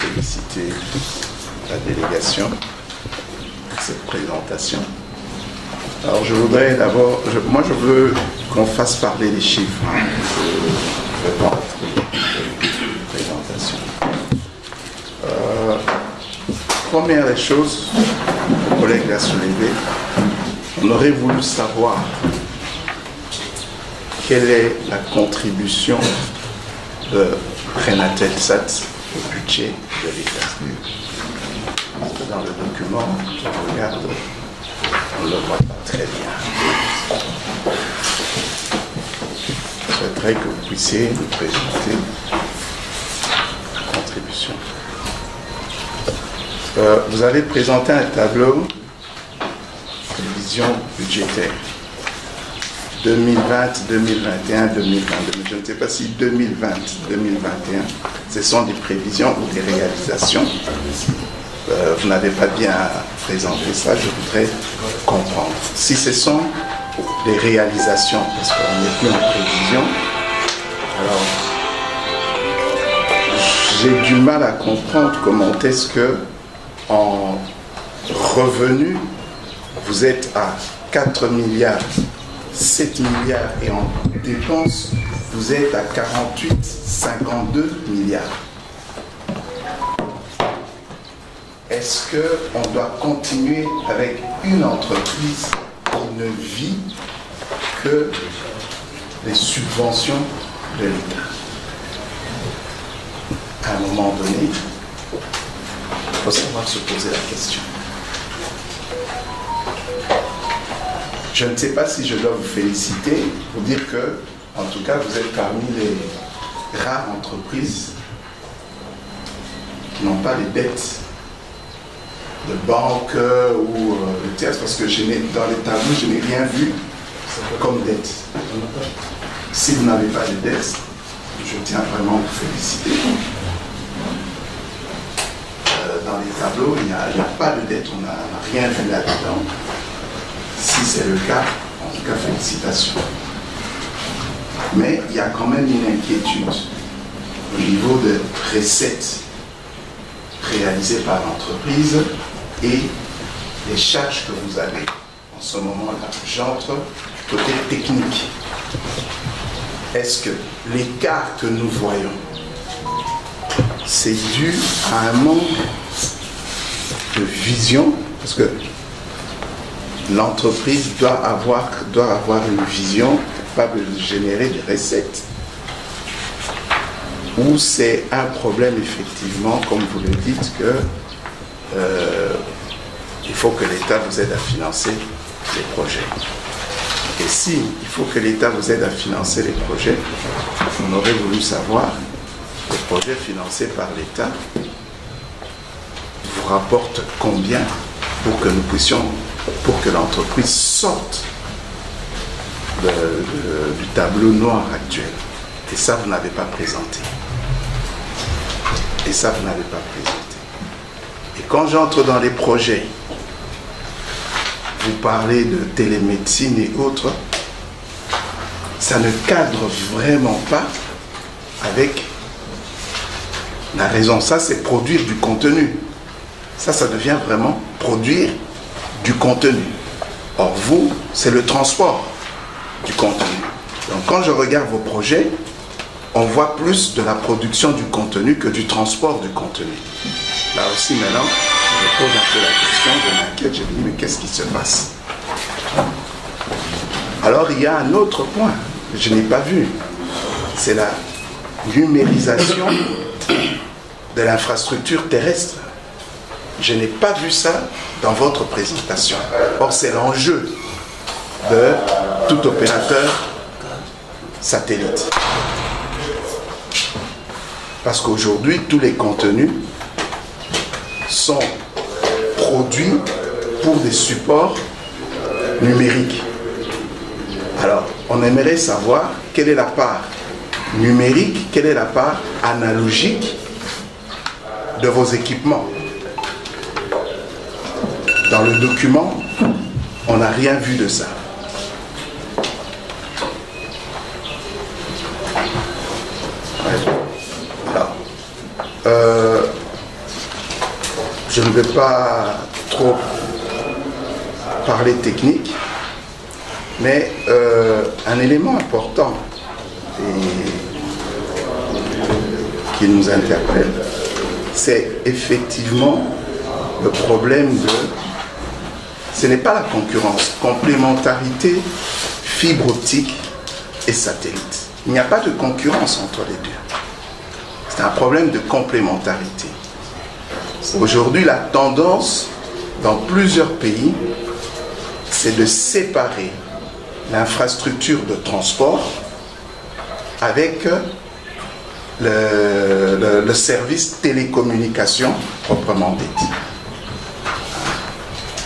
féliciter la délégation pour cette présentation. Alors je voudrais d'abord, moi je veux qu'on fasse parler les chiffres. Je vais pas présentation. Première des choses, le collègue l'a soulevé, on aurait voulu savoir quelle est la contribution de Renatelsat au budget de l'État. Dans le document, on regarde, on ne le voit pas très bien. Je souhaiterais que vous puissiez nous présenter la contribution. Vous avez présenté un tableau de vision budgétaire 2020, 2021, 2022. Je ne sais pas si 2020, 2021, ce sont des prévisions ou des réalisations. Vous n'avez pas bien présenté ça, je voudrais comprendre. Si ce sont des réalisations, parce qu'on n'est plus en prévision, alors j'ai du mal à comprendre comment est-ce que en revenus, vous êtes à 4 milliards, 7 milliards et en dépenses, vous êtes à 48, 52 milliards. Est-ce qu'on doit continuer avec une entreprise qui ne vit que les subventions de l'État? À un moment donné, il faut savoir se poser la question. Je ne sais pas si je dois vous féliciter pour dire que, en tout cas, vous êtes parmi les rares entreprises qui n'ont pas les dettes de banque ou de tiers, parce que dans les tableaux, je n'ai rien vu comme dette. Si vous n'avez pas de dette, je tiens vraiment à vous féliciter. Dans les tableaux, il n'y a pas de dette, on n'a rien vu là-dedans. Si c'est le cas, en tout cas, félicitations. Mais il y a quand même une inquiétude au niveau de recettes réalisées par l'entreprise et les charges que vous avez en ce moment-là. J'entre côté technique. Est-ce que l'écart que nous voyons, c'est dû à un manque de vision? Parce que l'entreprise doit avoir une vision capable de générer des recettes. Ou c'est un problème, effectivement, comme vous le dites, que il faut que l'État vous aide à financer les projets. Et si il faut que l'État vous aide à financer les projets, on aurait voulu savoir les projets financés par l'État vous rapportent combien pour que nous puissions, pour que l'entreprise sorte du tableau noir actuel. Et ça, vous n'avez pas présenté. Et ça, vous n'avez pas présenté. Et quand j'entre dans les projets, vous parlez de télémédecine et autres, ça ne cadre vraiment pas avec la raison. Ça, c'est produire du contenu. Ça devient vraiment produire du contenu. Or, vous, c'est le transport du contenu. Donc, quand je regarde vos projets, on voit plus de la production du contenu que du transport du contenu. Là aussi, maintenant, je me pose un peu la question, je m'inquiète, je me dis, mais qu'est-ce qui se passe? Alors, il y a un autre point que je n'ai pas vu. C'est la numérisation de l'infrastructure terrestre. Je n'ai pas vu ça dans votre présentation. Or, c'est l'enjeu de tout opérateur satellite. Parce qu'aujourd'hui, tous les contenus sont produits pour des supports numériques. Alors, on aimerait savoir quelle est la part numérique, quelle est la part analogique de vos équipements. Dans le document, on n'a rien vu de ça. Alors, Je ne vais pas trop parler technique, mais un élément important qui nous interpelle, c'est effectivement le problème de... Ce n'est pas la concurrence, complémentarité, fibre optique et satellite. Il n'y a pas de concurrence entre les deux. C'est un problème de complémentarité. Aujourd'hui, la tendance dans plusieurs pays, c'est de séparer l'infrastructure de transport avec le service télécommunication proprement dit.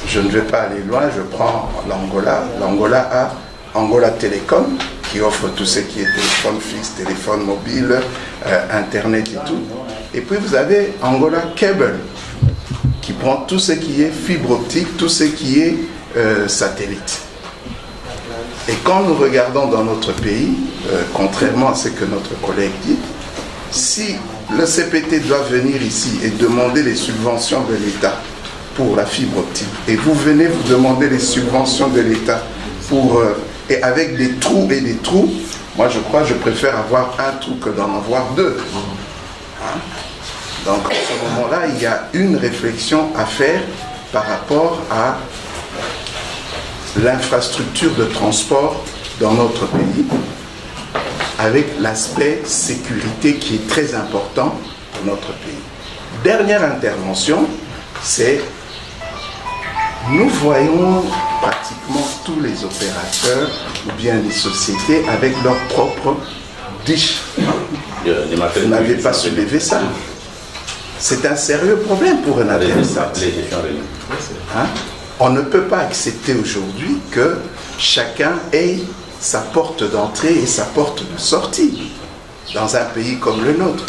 Je ne vais pas aller loin, je prends l'Angola. L'Angola a Angola Télécom qui offre tout ce qui est téléphone fixe, téléphone mobile, Internet et tout. Et puis vous avez Angola Cable qui prend tout ce qui est fibre optique, tout ce qui est satellite. Et quand nous regardons dans notre pays, contrairement à ce que notre collègue dit, si le CPT doit venir ici et demander les subventions de l'État pour la fibre optique, et vous venez vous demander les subventions de l'État pour et avec des trous et des trous, moi je crois que je préfère avoir un trou que d'en avoir deux. Hein? Donc à ce moment-là, il y a une réflexion à faire par rapport à l'infrastructure de transport dans notre pays, avec l'aspect sécurité qui est très important pour notre pays. Dernière intervention, c'est nous voyons pratiquement tous les opérateurs ou bien les sociétés avec leur propre dish. Vous n'avez pas soulevé ça. C'est un sérieux problème pour un adversaire. Hein? On ne peut pas accepter aujourd'hui que chacun ait sa porte d'entrée et sa porte de sortie dans un pays comme le nôtre.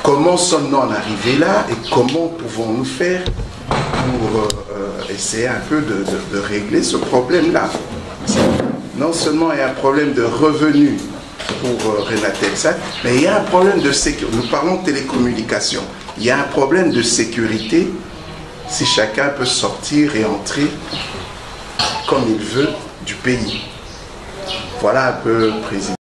Comment sommes-nous en arrivés là et comment pouvons-nous faire pour essayer un peu de régler ce problème-là? Non seulement il y a un problème de revenus pour Renatelsat, mais il y a un problème de sécurité. Nous parlons de télécommunications. Il y a un problème de sécurité si chacun peut sortir et entrer comme il veut du pays. Voilà un peu, Président.